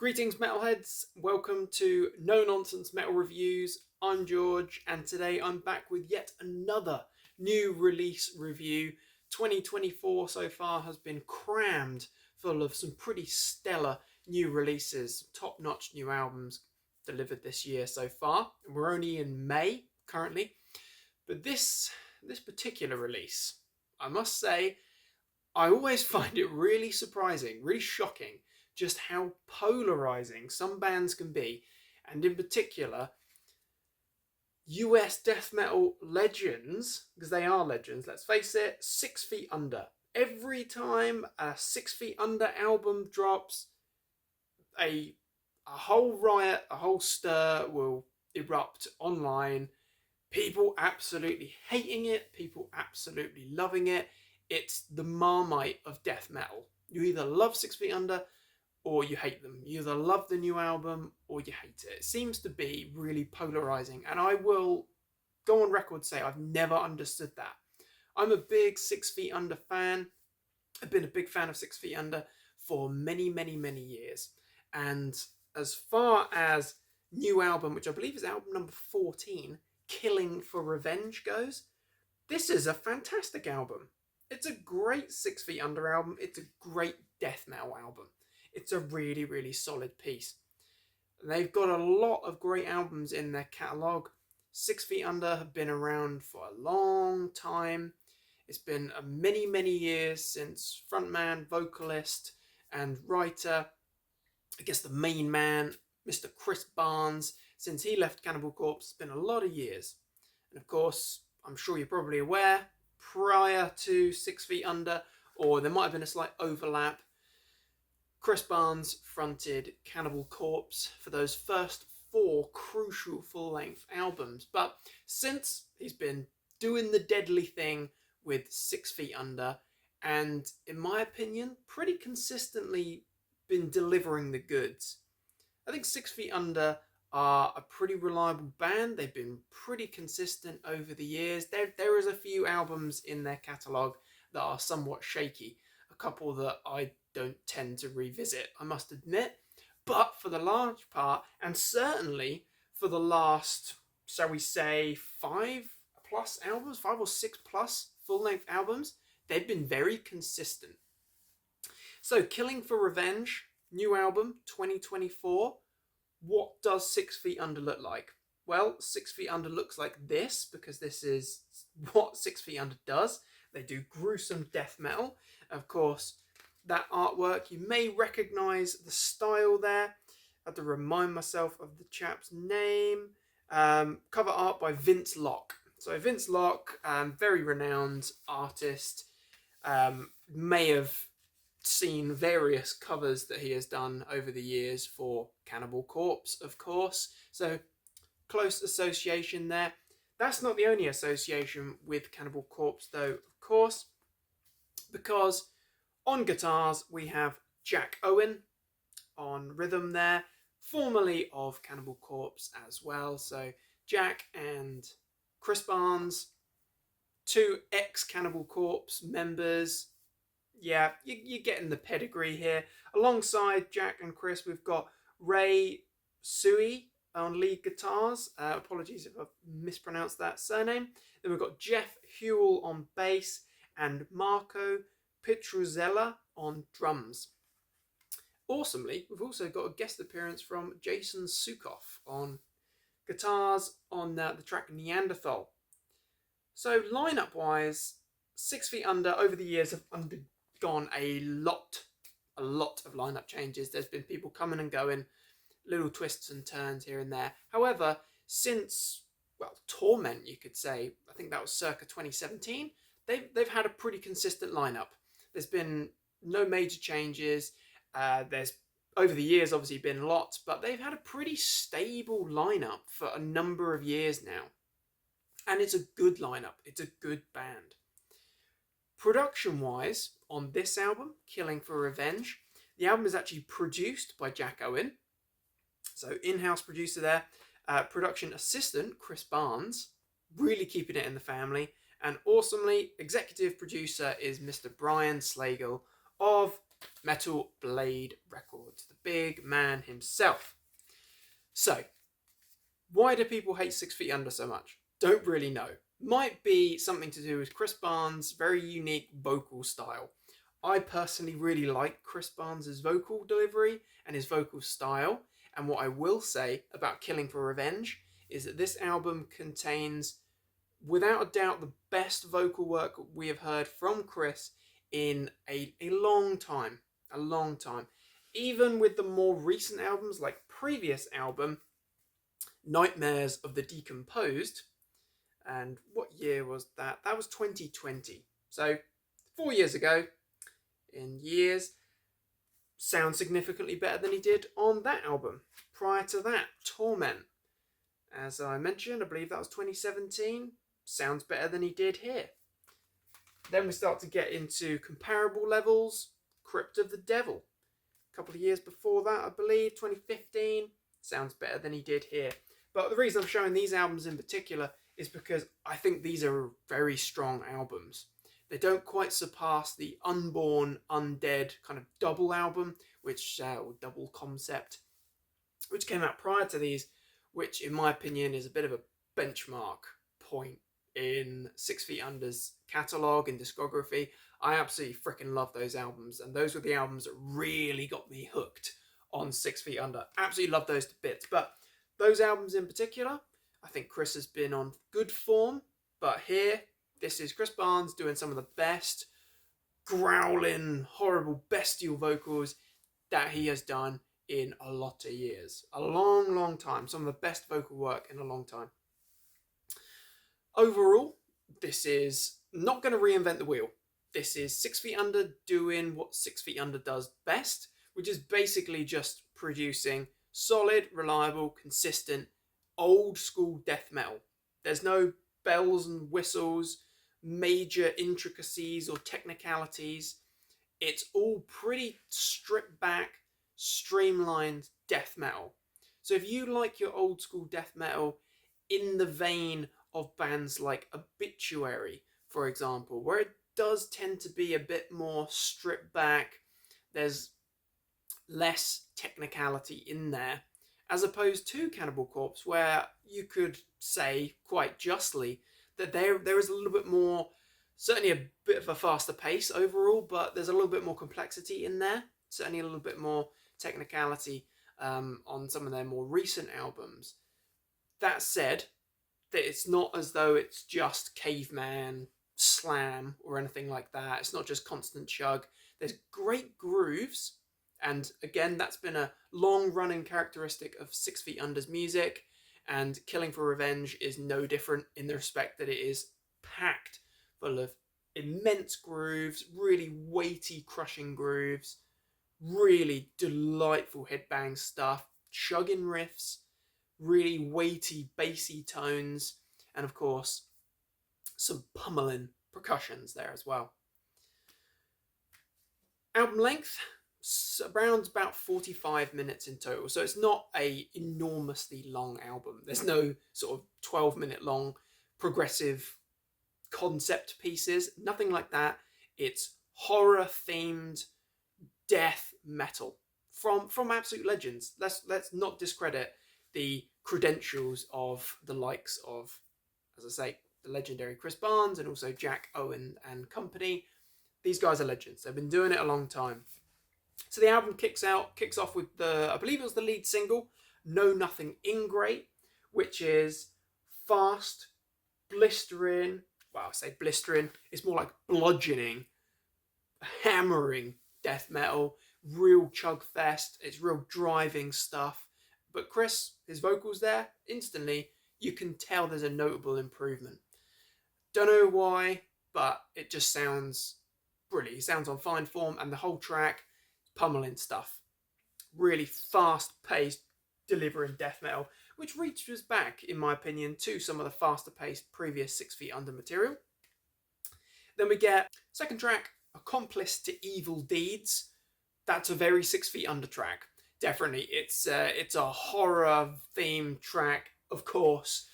Greetings, metalheads. Welcome to No Nonsense Metal Reviews. I'm George, and today I'm back with yet another new release review. 2024 so far has been crammed full of some pretty stellar new releases, top-notch new albums delivered this year so far. We're only in May currently, but this particular release, I must say, I always find it really surprising, really shocking, just how polarizing some bands can be, and in particular, US death metal legends, because they are legends, let's face it, 6 Feet Under. Every time a 6 Feet Under album drops, a whole riot, a whole stir will erupt online. People absolutely hating it, people absolutely loving it. It's the Marmite of death metal. You either love 6 Feet Under or you hate them. You either love the new album or you hate it. It seems to be really polarizing, and I will go on record say I've never understood that. I'm a big 6 Feet Under fan. I've been a big fan of 6 Feet Under for many, many, many years. And as far as new album, which I believe is album number 14, Killing for Revenge goes, this is a fantastic album. It's a great 6 Feet Under album. It's a great death metal album. It's a really, really solid piece. They've got a lot of great albums in their catalogue. 6 Feet Under have been around for a long time. It's been many, many years since frontman, vocalist, and writer, I guess the main man, Mr. Chris Barnes, since he left Cannibal Corpse, it's been a lot of years. And of course, I'm sure you're probably aware, prior to 6 Feet Under, or there might have been a slight overlap, Chris Barnes fronted Cannibal Corpse for those first 4 crucial full-length albums. But since he's been doing the deadly thing with 6 Feet Under, and in my opinion, pretty consistently been delivering the goods. I think 6 Feet Under are a pretty reliable band. They've been pretty consistent over the years. There is a few albums in their catalogue that are somewhat shaky. A couple that I don't tend to revisit, I must admit. But for the large part, and certainly for the last, shall we say, 5+ albums, 5 or 6+ full-length albums, they've been very consistent. So Killing for Revenge, new album, 2024. What does 6 Feet Under look like? Well, 6 Feet Under looks like this, because this is what 6 Feet Under does. They do gruesome death metal. Of course, that artwork, you may recognise the style there. I have to remind myself of the chap's name. Cover art by Vince Locke. So Vince Locke, very renowned artist, may have seen various covers that he has done over the years for Cannibal Corpse, of course. So close association there. That's not the only association with Cannibal Corpse, though, of course, because on guitars we have Jack Owen, on rhythm there, formerly of Cannibal Corpse as well. So Jack and Chris Barnes, 2 ex-Cannibal Corpse members. Yeah, you're getting the pedigree here. Alongside Jack and Chris, we've got Ray Sui on lead guitars. Apologies if I've mispronounced that surname. Then we've got Jeff Hewell on bass and Marco Petruzella on drums. Awesomely, we've also got a guest appearance from Jason Sukoff on guitars on the track Neanderthal. So lineup-wise, 6 Feet Under over the years have undergone a lot of lineup changes. There's been people coming and going, little twists and turns here and there. However, since, well, Torment, you could say, I think that was circa 2017, they've had a pretty consistent lineup. There's been no major changes. There's, over the years, obviously been lots, but they've had a pretty stable lineup for a number of years now. And it's a good lineup. It's a good band. Production-wise, on this album, Killing for Revenge, the album is actually produced by Jack Owen. So in-house producer there. Production assistant, Chris Barnes, really keeping it in the family. And awesomely, executive producer is Mr. Brian Slagle of Metal Blade Records, the big man himself. So, why do people hate 6 Feet Under so much? Don't really know. Might be something to do with Chris Barnes' very unique vocal style. I personally really like Chris Barnes' vocal delivery and his vocal style. And what I will say about Killing for Revenge is that this album contains, without a doubt, the best vocal work we have heard from Chris in a long time. A long time. Even with the more recent albums, like previous album, Nightmares of the Decomposed. And what year was that? That was 2020. So 4 years ago, in years, sounds significantly better than he did on that album. Prior to that, Torment. As I mentioned, I believe that was 2017. Sounds better than he did here. Then we start to get into comparable levels. Crypt of the Devil. A couple of years before that, I believe, 2015. Sounds better than he did here. But the reason I'm showing these albums in particular is because I think these are very strong albums. They don't quite surpass the Unborn, Undead kind of double album, or double concept, which came out prior to these, which in my opinion is a bit of a benchmark point in 6 Feet Under's catalogue and discography. I absolutely freaking love those albums, and those were the albums that really got me hooked on 6 Feet Under. Absolutely love those to bits, but those albums in particular, I think Chris has been on good form, but here, this is Chris Barnes doing some of the best growling, horrible, bestial vocals that he has done in a lot of years. A long, long time. Some of the best vocal work in a long time. Overall, this is not going to reinvent the wheel. This is 6 Feet Under doing what 6 Feet Under does best, which is basically just producing solid, reliable, consistent, old school death metal. There's no bells and whistles, major intricacies or technicalities. It's all pretty stripped back, streamlined death metal. So if you like your old school death metal in the vein of bands like Obituary, for example, where it does tend to be a bit more stripped back, there's less technicality in there, as opposed to Cannibal Corpse, where you could say quite justly that there is a little bit more, certainly a bit of a faster pace overall, but there's a little bit more complexity in there, certainly a little bit more technicality on some of their more recent albums. That said, that it's not as though it's just caveman slam or anything like that. It's not just constant chug. There's great grooves, and again, that's been a long-running characteristic of 6 Feet Under's music, and Killing for Revenge is no different in the respect that it is packed full of immense grooves, really weighty, crushing grooves, really delightful headbang stuff, chugging riffs, really weighty, bassy tones, and of course, some pummeling percussions there as well. Album length, around about 45 minutes in total, so it's not a enormously long album. There's no sort of 12-minute long progressive concept pieces, nothing like that. It's horror themed death metal from absolute legends. Let's not discredit the credentials of the likes of, as I say, the legendary Chris Barnes and also Jack Owen and company. These guys are legends. They've been doing it a long time. So the album kicks off with I believe it was the lead single, Know Nothing Ingrate, which is fast, blistering, well, I say blistering, it's more like bludgeoning, hammering death metal, real chug fest, it's real driving stuff. But Chris, his vocals there, instantly, you can tell there's a notable improvement. Don't know why, but it just sounds brilliant. It sounds on fine form, and the whole track, pummeling stuff. Really fast-paced, delivering death metal, which reaches back, in my opinion, to some of the faster-paced previous 6 Feet Under material. Then we get second track, Accomplice to Evil Deeds. That's a very 6 Feet Under track. Definitely, it's a horror-themed track, of course,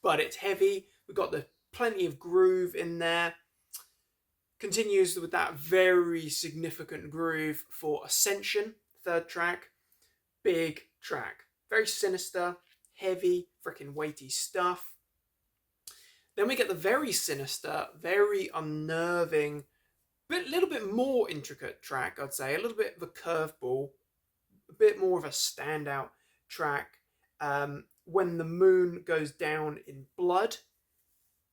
but it's heavy. We've got plenty of groove in there. Continues with that very significant groove for Ascension, third track. Big track. Very sinister, heavy, freaking weighty stuff. Then we get the very sinister, very unnerving, but a little bit more intricate track, I'd say. A little bit of a curveball, a bit more of a standout track. When the Moon Goes Down in Blood.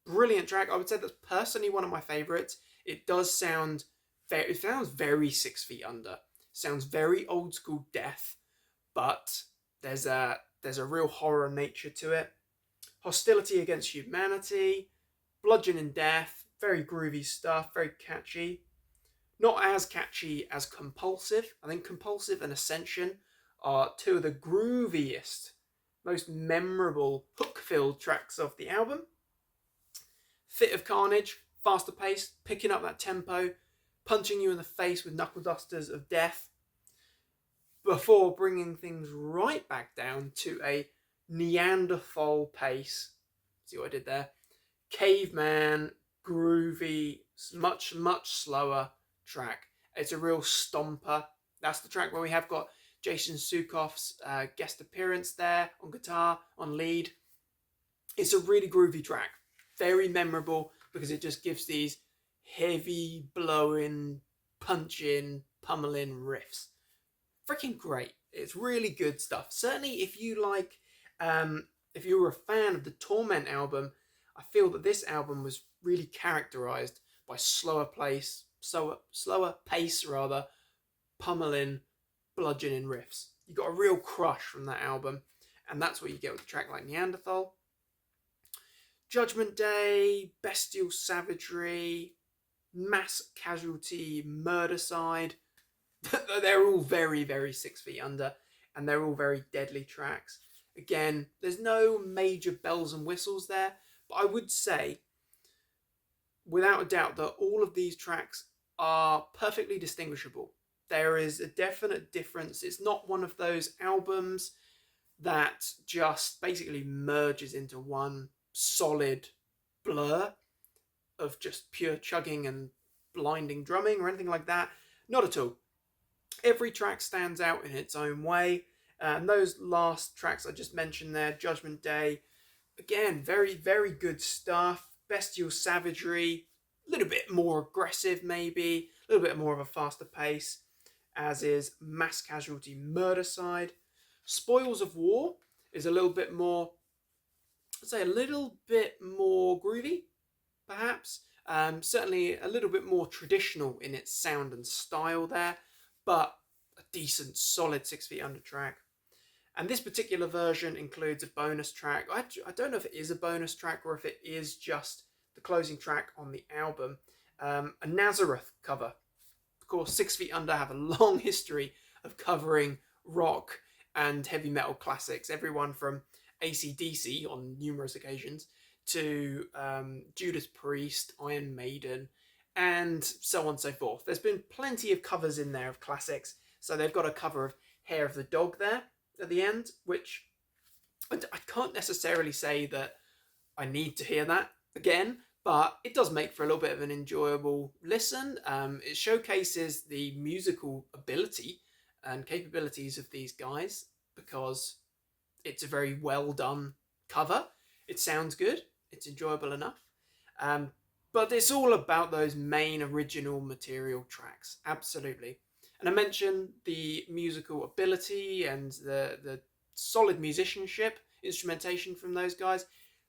Brilliant track. I would say that's personally one of my favourites. It does sound it sounds very 6 Feet Under. Sounds very old school death, but there's a real horror nature to it. Hostility Against Humanity, Bludgeoning Death, very groovy stuff, very catchy. Not as catchy as Compulsive. I think Compulsive and Ascension are two of the grooviest, most memorable hook-filled tracks of the album. Fit of Carnage, faster pace, picking up that tempo, punching you in the face with knuckle dusters of death, before bringing things right back down to a Neanderthal pace. See what I did there? Caveman, groovy, much slower track. It's a real stomper. That's the track where we have got Jason Sukoff's guest appearance there on guitar, on lead. It's a really groovy track. Very memorable because it just gives these heavy blowing, punching, pummeling riffs. Freaking great. It's really good stuff. Certainly if you like, if you were a fan of the Torment album, I feel that this album was really characterized by slower pace, pummeling, bludgeoning riffs. You got a real crush from that album, and that's what you get with a track like Neanderthal. Judgment Day, Bestial Savagery, Mass Casualty, Murdercide. They're all very, very 6 Feet Under, and they're all very deadly tracks. Again, there's no major bells and whistles there, but I would say, without a doubt, that all of these tracks are perfectly distinguishable. There is a definite difference. It's not one of those albums that just basically merges into one solid blur of just pure chugging and blinding drumming or anything like that. Not at all. Every track stands out in its own way. And those last tracks I just mentioned there, Judgment Day, again, very, very good stuff. Bestial Savagery, a little bit more aggressive maybe, a little bit more of a faster pace, as is Mass Casualty, Murdercide. Spoils of War is a little bit more, I'd say a little bit more groovy, perhaps. Certainly a little bit more traditional in its sound and style there, but a decent, solid 6 Feet Under track. And this particular version includes a bonus track. I don't know if it is a bonus track or if it is just the closing track on the album. A Nazareth cover. Of course, 6 Feet Under have a long history of covering rock and heavy metal classics. Everyone from AC/DC on numerous occasions to Judas Priest, Iron Maiden, and so on and so forth. There's been plenty of covers in there of classics. So they've got a cover of Hair of the Dog there at the end, which I can't necessarily say that I need to hear that again, but it does make for a little bit of an enjoyable listen. It showcases the musical ability and capabilities of these guys because it's a very well done cover. It sounds good. It's enjoyable enough. But it's all about those main original material tracks. Absolutely. And I mentioned the musical ability and the solid musicianship, instrumentation from those guys.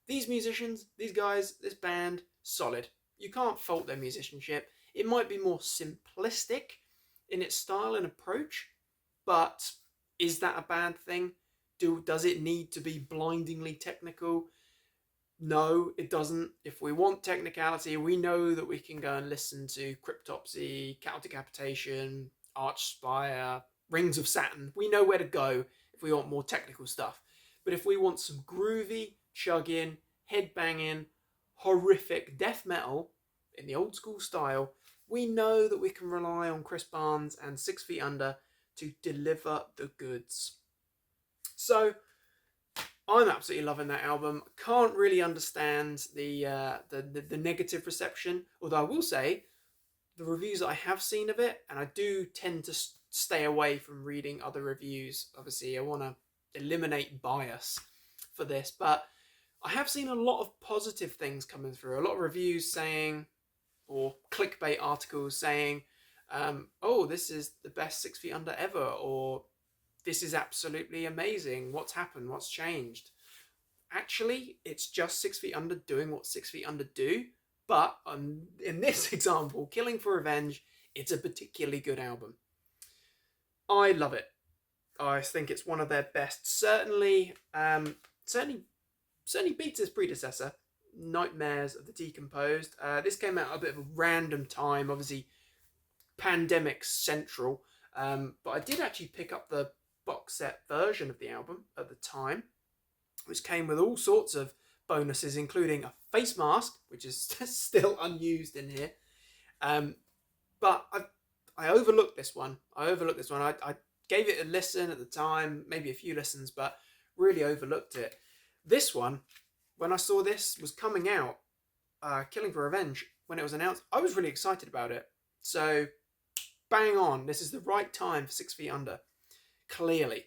These musicians, these guys, this band, solid. You can't fault their musicianship. It might be more simplistic in its style and approach, but is that a bad thing? Does it need to be blindingly technical? No, it doesn't. If we want technicality, we know that we can go and listen to Cryptopsy, Cattle Decapitation, Archspire, Rings of Saturn. We know where to go if we want more technical stuff. But if we want some groovy, chugging, headbanging, horrific death metal in the old school style, we know that we can rely on Chris Barnes and 6 Feet Under to deliver the goods. So I'm absolutely loving that album. Can't really understand the negative reception, although I will say the reviews that I have seen of it, and I do tend to stay away from reading other reviews. Obviously, I want to eliminate bias for this, but I have seen a lot of positive things coming through. A lot of reviews saying, or clickbait articles saying, oh, this is the best 6 feet under ever, or this is absolutely amazing. What's happened? What's changed? Actually, it's just 6 feet under doing what 6 feet under do. But in this example, Killing for Revenge, it's a particularly good album. I love it. I think it's one of their best. Certainly beats its predecessor, Nightmares of the Decomposed. This came out at a bit of a random time, obviously pandemic central. But I did actually pick up the box set version of the album at the time, which came with all sorts of bonuses, including a face mask, which is still unused in here. But I overlooked this one. I gave it a listen at the time, maybe a few listens, but really overlooked it. This one, when I saw this was coming out, Killing for Revenge, when it was announced, I was really excited about it. So, bang on. This is the right time for 6 Feet Under. Clearly.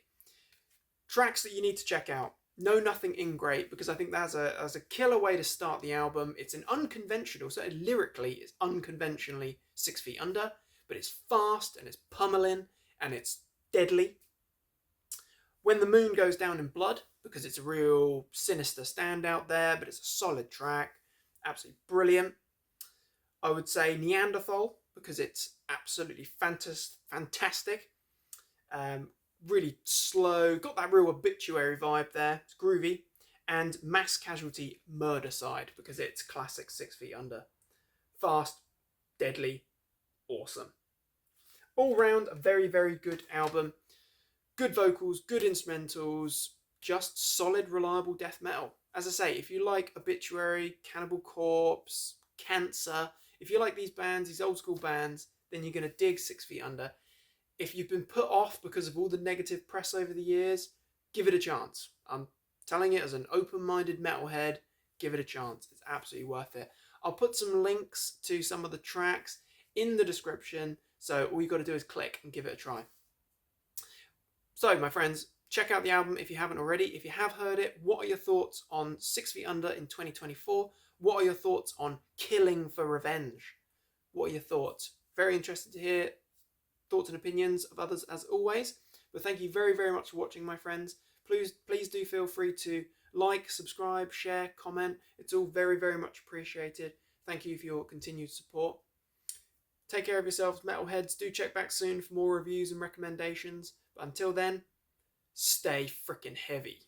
Tracks that you need to check out. Know Nothing in Great, because I think that's a killer way to start the album. It's an unconventional, so lyrically it's unconventionally 6 Feet Under, but it's fast and it's pummeling and it's deadly. When the Moon Goes Down in Blood, because it's a real sinister standout there, but it's a solid track. Absolutely brilliant. I would say Neanderthal, because it's absolutely fantastic. Really slow, got that real obituary vibe there. It's groovy. And Mass Casualty Murdercide, because it's classic 6 Feet Under. Fast, deadly, awesome. All round, a very, very good album. Good vocals, good instrumentals, just solid, reliable death metal. As I say, if you like Obituary, Cannibal Corpse, Cancer, if you like these bands, these old school bands, then you're going to dig 6 Feet Under. If you've been put off because of all the negative press over the years, give it a chance. I'm telling it as an open-minded metalhead, give it a chance. It's absolutely worth it. I'll put some links to some of the tracks in the description, so all you've got to do is click and give it a try. So, my friends, check out the album if you haven't already. If you have heard it, what are your thoughts on 6 Feet Under in 2024? What are your thoughts on Killing for Revenge? What are your thoughts? Very interested to hear thoughts and opinions of others as always. But thank you very, very much for watching, my friends. Please do feel free to like, subscribe, share, comment. It's all very, very much appreciated. Thank you for your continued support. Take care of yourselves, metalheads. Do check back soon for more reviews and recommendations. But until then, stay freaking heavy.